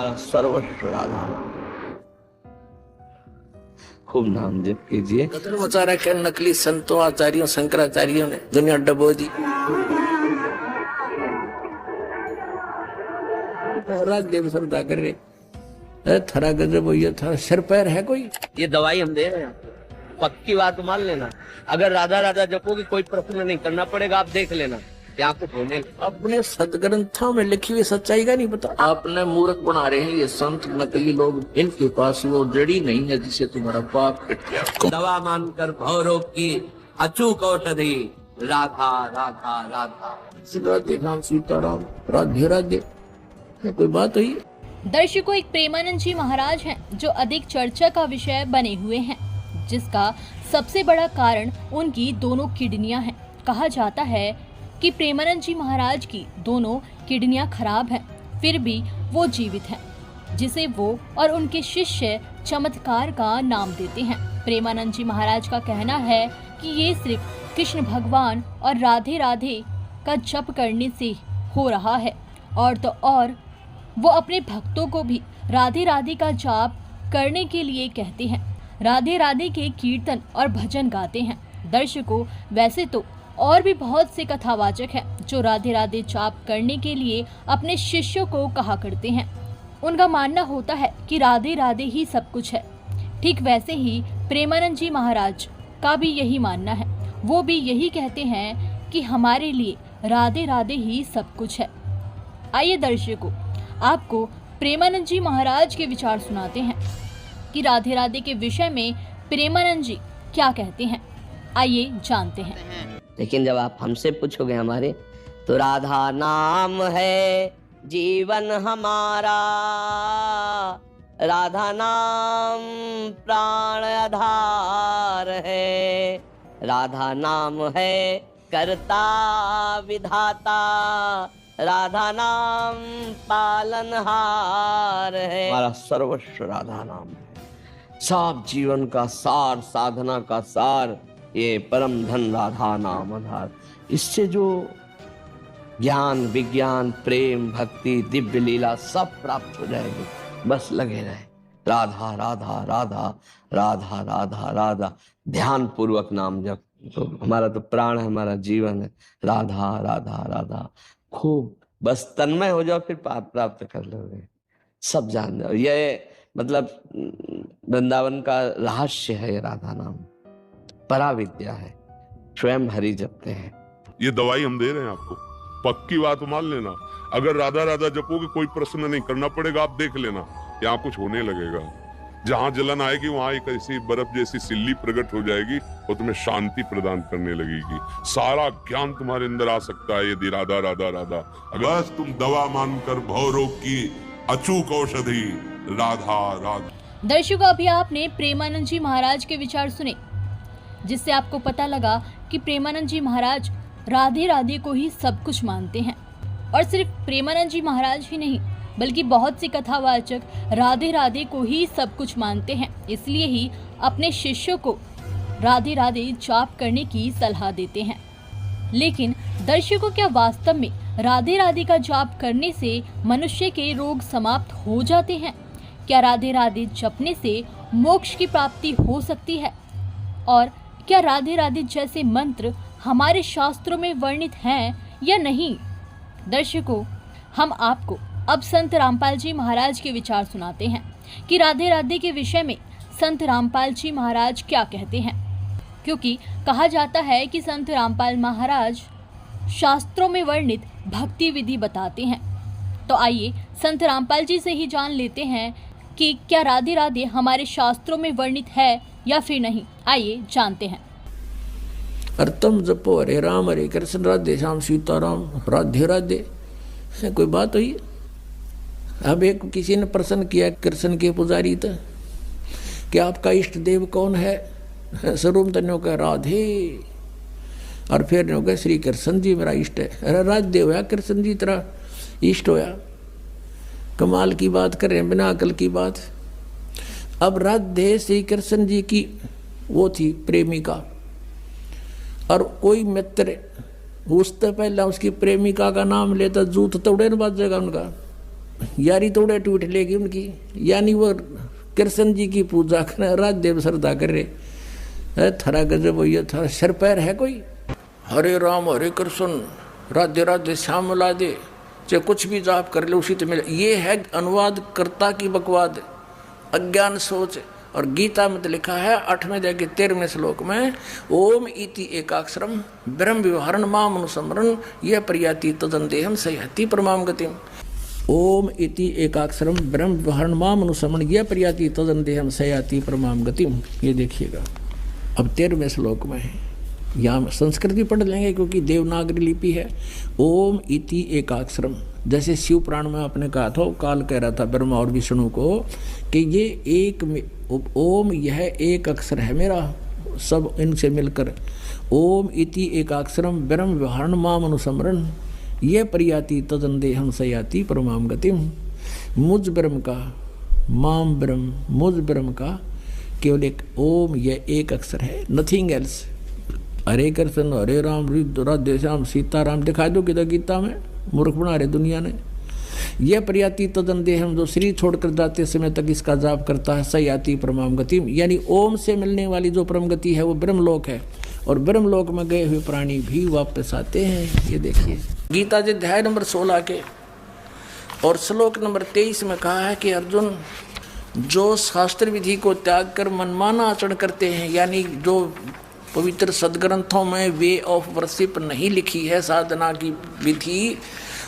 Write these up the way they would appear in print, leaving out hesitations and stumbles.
हमारा सर्वस्व राधा। खूब नाम जप कीजिए। कतल मचा रखे नकली संतों आचार्यों शंकराचार्यों ने, दुनिया डबो दी। देव श्रद्धा कर रहे, थरा गजब हुई, थरा सिर पैर है कोई। ये दवाई हम दे रहे हैं, पक्की बात मान लेना। अगर राधा राधा जपोगे कोई प्रश्न नहीं करना पड़ेगा, आप देख लेना यहाँ कुछ होने। अपने सदग्रंथों में लिखी हुई सच्चाई का नहीं पता, आपने मूर्ख बना रहे हैं ये संत नकली लोग। इनके पास वो जड़ी नहीं है जिसे तुम्हारा पाप कट गया। दवा मानकर भवरोग की अचूक औषधि राधा राधा राधा। राधे राम सीताराम, राधे राधे। कोई बात हुई? दर्शकों, एक प्रेमानंद जी महाराज हैं जो अधिक चर्चा का विषय बने हुए हैं, जिसका सबसे बड़ा कारण उनकी दोनों किडनियां हैं। कहा जाता है कि प्रेमानंद जी महाराज की दोनों किडनियां खराब हैं, फिर भी वो जीवित हैं, जिसे वो और उनके शिष्य चमत्कार का नाम देते हैं। प्रेमानंद जी महाराज का कहना है कि ये सिर्फ कृष्ण भगवान और राधे राधे का जप करने से हो रहा है, और तो और वो अपने भक्तों को भी राधे राधे का जाप करने के लिए कहते हैं। राधे राधे के कीर्तन और भजन गाते हैं। दर्शकों, वैसे तो और भी बहुत से कथावाचक हैं जो राधे राधे जाप करने के लिए अपने शिष्यों को कहा करते हैं। उनका मानना होता है कि राधे राधे ही सब कुछ है। ठीक वैसे ही प्रेमानंद जी महाराज का भी यही मानना है। वो भी यही कहते हैं कि हमारे लिए राधे राधे ही सब कुछ है। आइए दर्शकों, आपको प्रेमानंद जी महाराज के विचार सुनाते हैं कि राधे राधे के विषय में प्रेमानंद जी क्या कहते हैं। आइए जानते हैं। लेकिन जब आप हमसे पूछोगे हमारे, तो राधा नाम है जीवन हमारा, राधा नाम प्राण आधार है, राधा नाम है कर्ता विधाता, राधा नाम पालनहार है। हमारा सर्वस्व राधा नाम है। सब जीवन का सार, साधना का सार, ये परम धन राधा नाम आधार। इससे जो ज्ञान, विज्ञान, प्रेम, भक्ति, दिव्य लीला सब प्राप्त हो जाएगी। बस लगे रहे राधा राधा राधा राधा राधा राधा, ध्यान पूर्वक नाम जप। तो हमारा तो प्राण है, हमारा जीवन है। राधा राधा राधा खूब बस तन्मय हो जाओ, फिर पाप प्राप्त कर लोगे। सब जान जाओ, ये मतलब वृंदावन का रहस्य है। ये राधा नाम पराविद्या है, स्वयं हरि जपते हैं। ये दवाई हम दे रहे हैं आपको, पक्की बात मान लेना। अगर राधा राधा जपोगे कोई प्रश्न नहीं करना पड़ेगा, आप देख लेना यहाँ कुछ होने लगेगा। जहां जलन आएगी वहां एक ऐसी बर्फ जैसी सिल्ली प्रकट हो जाएगी, वो तुम्हें शांति प्रदान करने लगेगी। सारा ज्ञान तुम्हारे अंदर आ सकता है यदि राधा राधा राधा। बस तुम दवा मानकर भवरोग की अचूक औषधि राधा राधा। दर्शकों, अभी आपने प्रेमानंद जी महाराज के विचार सुने, जिससे आपको पता लगा कि प्रेमानंद जी महाराज राधे राधे को ही सब कुछ मानते हैं। और सिर्फ प्रेमानंद जी महाराज ही नहीं, बल्कि बहुत सी कथावाचक राधे राधे को ही सब कुछ मानते हैं। इसलिए ही अपने शिष्यों को राधे राधे जाप करने की सलाह देते हैं। लेकिन दर्शकों, क्या वास्तव में राधे राधे का जाप करने से मनुष्य के रोग समाप्त हो जाते हैं? क्या राधे राधे जपने से मोक्ष की प्राप्ति हो सकती है? और क्या राधे राधे जैसे मंत्र हमारे शास्त्रों में वर्णित हैं या नहीं? दर्शकों, हम आपको अब संत रामपाल जी महाराज के विचार सुनाते हैं कि राधे राधे के विषय में संत रामपाल जी महाराज क्या कहते हैं। क्योंकि कहा जाता है कि संत रामपाल महाराज शास्त्रों में वर्णित भक्ति विधि बताते हैं। तो आइए संत रामपाल जी से ही जान लेते हैं कि क्या राधे राधे हमारे शास्त्रों में वर्णित है या फिर नहीं। आइए जानते हैं। तुम जपो हरे राम हरे कृष्ण राधे श्याम सीताराम, राधे राधे। कोई बात हुई? अब एक किसी ने प्रश्न किया कृष्ण के पुजारी तो, कि आपका इष्ट देव कौन है? स्वरूप तन्यों का राधे, और फिर ने कहा श्री कृष्ण जी मेरा इष्ट है। अरे राधे होया कृष्ण जी तेरा इष्ट होया? कमाल की बात कर रहे हैं, बिना अकल की बात। अब राधे श्री कृष्ण जी की वो थी प्रेमिका, और कोई मित्र उससे पहले उसकी प्रेमिका का नाम लेता जूत तोड़े न बाजेगा उनका। यारी तोड़े टूट लेगी उनकी, यानी वो कृष्ण जी की पूजा कर राज देव श्रद्धा कर रहे। थरा गजब ये था, सिर पैर है कोई। हरे राम हरे कृष्ण राधे राधे श्याम मिला दे, चाहे कुछ भी जाप कर ले उसी तो मिले। ये है अनुवाद कर्ता की बकवाद, अज्ञान सोच। और गीता में तो लिखा है 8वें अध्याय के 13वें श्लोक में, ओम इति एकाक्षरम ब्रह्म व्यवहारण माम अनुस्मरण यह प्रयाति तदंदेहम सयाति परमाम गतिम। ओम इति एकाक्षरम ब्रह्म व्यवहारण माम अनुस्मरण यह प्रयाति तदंदेहम सयाति परमाम गतिम। ये देखिएगा अब 13वें श्लोक में है, यहाँ संस्कृत भी पढ़ लेंगे क्योंकि देवनागरी लिपि है। ओम इति एकाक्षरम, जैसे शिव पुराण में आपने कहा था, काल कह रहा था ब्रह्मा और विष्णु को कि ये एक ओम यह एक अक्षर है मेरा, सब इनसे मिलकर। ओम इति एकाक्षरम ब्रह्म व्यवहारण माम अनुस्मरण यह प्रयाति तदंदेहम सयाति परमाम गतिम। मुझ ब्रह्म का, माम ब्रह्म, मुझ ब्रह्म का केवल एक ओम यह एक अक्षर है, नथिंग एल्स। हरे कृष्ण हरे राम राधे श्याम सीताराम दिखा दो किधर गीता में, मूर्ख बना रहे दुनिया ने। यह प्रयाति तदंदेहम, जो शरीर छोड़कर जाते समय तक इसका जाप करता है, सयाति परमाम गति, यानी ओम से मिलने वाली जो परम गति है वो ब्रह्मलोक है। और ब्रह्मलोक में गए हुए प्राणी भी वापस आते हैं। ये देखिए गीता जी अध्याय नंबर 16 के और श्लोक नंबर 23 में कहा है कि अर्जुन, जो शास्त्र विधि को त्याग कर मनमाना आचरण करते हैं, यानी जो पवित्र सदग्रंथों में वे ऑफ वर्शिप नहीं लिखी है, साधना की विधि,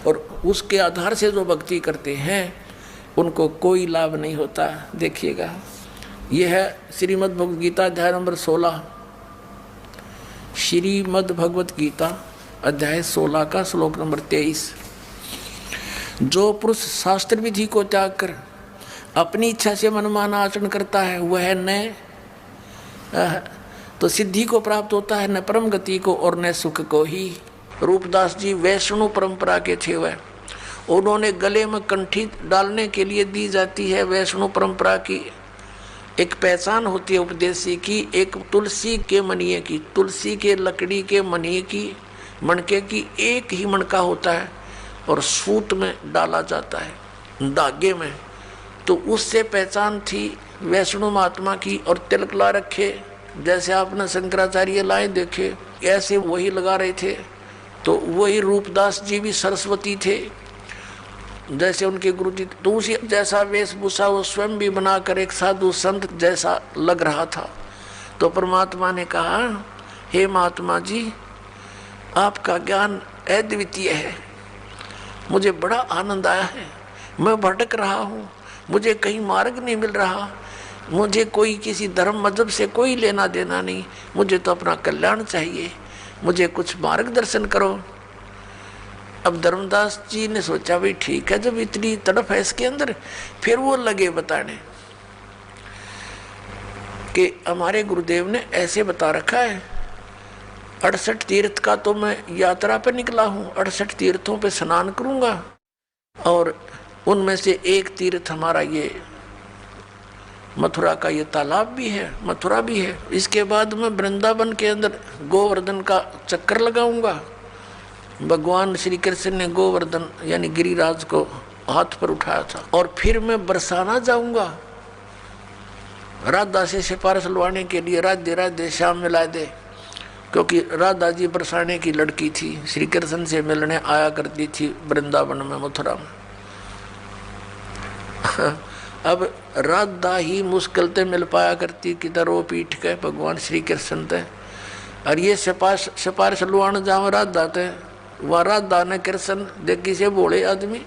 और उसके आधार से जो भक्ति करते हैं उनको कोई लाभ नहीं होता। देखिएगा यह है श्रीमद् भगवद गीता अध्याय नंबर 16, श्रीमद् भगवद गीता अध्याय 16 का श्लोक नंबर 23। जो पुरुष शास्त्र विधि को त्याग कर अपनी इच्छा से मनमाना आचरण करता है वह न तो सिद्धि को प्राप्त होता है, न परम गति को और न सुख को ही। रूपदास जी वैष्णव परंपरा के थे वह, उन्होंने गले में कंठी डालने के लिए दी जाती है वैष्णव परंपरा की एक पहचान होती है उपदेशी की, एक तुलसी के मनिये की, तुलसी के लकड़ी के मनिये की, मणके की एक ही मणका होता है और सूत में डाला जाता है धागे में। तो उससे पहचान थी वैष्णव महात्मा की। और तिलक ला रखे, जैसे आपने शंकराचार्य लाए देखे ऐसे वही लगा रहे थे। तो वही रूपदास जी भी सरस्वती थे जैसे उनके गुरु जी, तो उसी जैसा वेशभूषा वो स्वयं भी बनाकर एक साधु संत जैसा लग रहा था। तो परमात्मा ने कहा, हे महात्मा जी, आपका ज्ञान अद्वितीय है, मुझे बड़ा आनंद आया है, मैं भटक रहा हूँ, मुझे कहीं मार्ग नहीं मिल रहा, मुझे कोई किसी धर्म मजहब से कोई लेना देना नहीं, मुझे तो अपना कल्याण चाहिए, मुझे कुछ मार्गदर्शन करो। अब धर्मदास जी ने सोचा भाई ठीक है, जब इतनी तड़प है इसके अंदर, फिर वो लगे बताने कि हमारे गुरुदेव ने ऐसे बता रखा है, 68 तीर्थ का तो मैं यात्रा पे निकला हूँ, 68 तीर्थों पे स्नान करूँगा और उनमें से एक तीर्थ हमारा ये मथुरा का ये तालाब भी है, मथुरा भी है। इसके बाद मैं वृंदावन के अंदर गोवर्धन का चक्कर लगाऊंगा। भगवान श्री कृष्ण ने गोवर्धन यानी गिरिराज को हाथ पर उठाया था। और फिर मैं बरसाना जाऊंगा राधा से सिफारिश लवाने के लिए, राधे राधे श्याम मिला दे, क्योंकि राधा जी बरसाने की लड़की थी, श्री कृष्ण से मिलने आया करती थी वृंदावन में, मथुरा में। अब राधा ही मुश्किल से मिल पाया करती किधर रो पीठ के भगवान श्री कृष्ण थे, और ये सिफारिश लुआन जाओ राधा थे, वह राधा ने कृष्ण देखी से बोले आदमी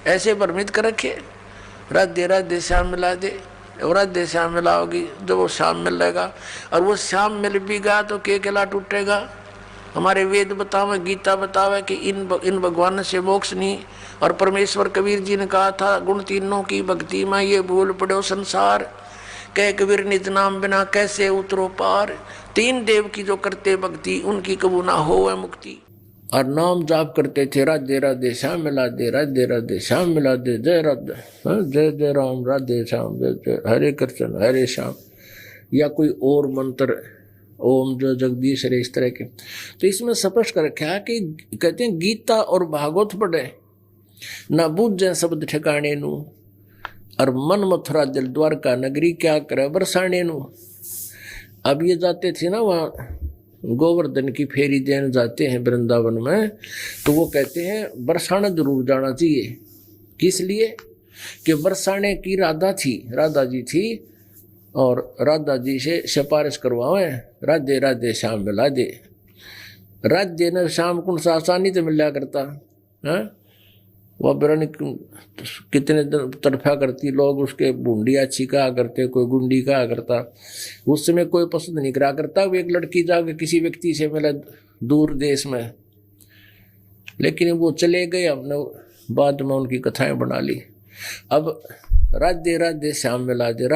ऐसे भ्रमित कर रखे, राधे राधे श्याम मिला दे, और राधे श्याम मिलाओगी जब वो श्याम मिलेगा, और वो श्याम मिल भी गया तो के केला टूटेगा। हमारे वेद बतावे, गीता बतावे कि इन भगवान से मोक्ष नहीं। और परमेश्वर कबीर जी ने कहा था, गुण तीनों की भक्ति में ये भूल पड़ो संसार, कह कबीर निज नाम बिना कैसे उतरो पार। तीन देव की जो करते भक्ति, उनकी कबू ना हो मुक्ति। और नाम जाप करते थे, राधे राधे श्याम मिला दे, राधे राधे श्याम मिला दे, जय राधे, जय जय राम, राधे श्याम, जय जय हरे कृष्ण हरे श्याम, या कोई और मंत्र ओम जो जगदीश रे, इस तरह के। तो इसमें स्पष्ट कर रखा है कि कहते हैं गीता और भागवत पढ़े ना बूझे शब्द ठिकाने नु, और मन मथुरा दिल द्वारका नगरी क्या करे बरसाने नु। अब ये जाते थे ना वहाँ गोवर्धन की फेरी देने जाते हैं वृंदावन में, तो वो कहते हैं बरसाना जरूर जाना चाहिए। किस लिए? कि बरसाने की राधा थी, राधा जी थी, और राधा जी से सिफारिश करवावे, राधे राधे श्याम मिला दे। राधे ने श्याम को आसानी से मिला करता है, वह बिरन कितने तरफा करती, लोग उसके बूंदी अच्छी कहा करते, कोई गुंडी कहा करता। उस समय कोई पसंद नहीं करा करता। वो एक लड़की जाकर किसी व्यक्ति से मिला दूर देश में, लेकिन वो चले गए, हमने बाद में उनकी कथाएं बना ली। अब राधे राधे श्याम मिला दे।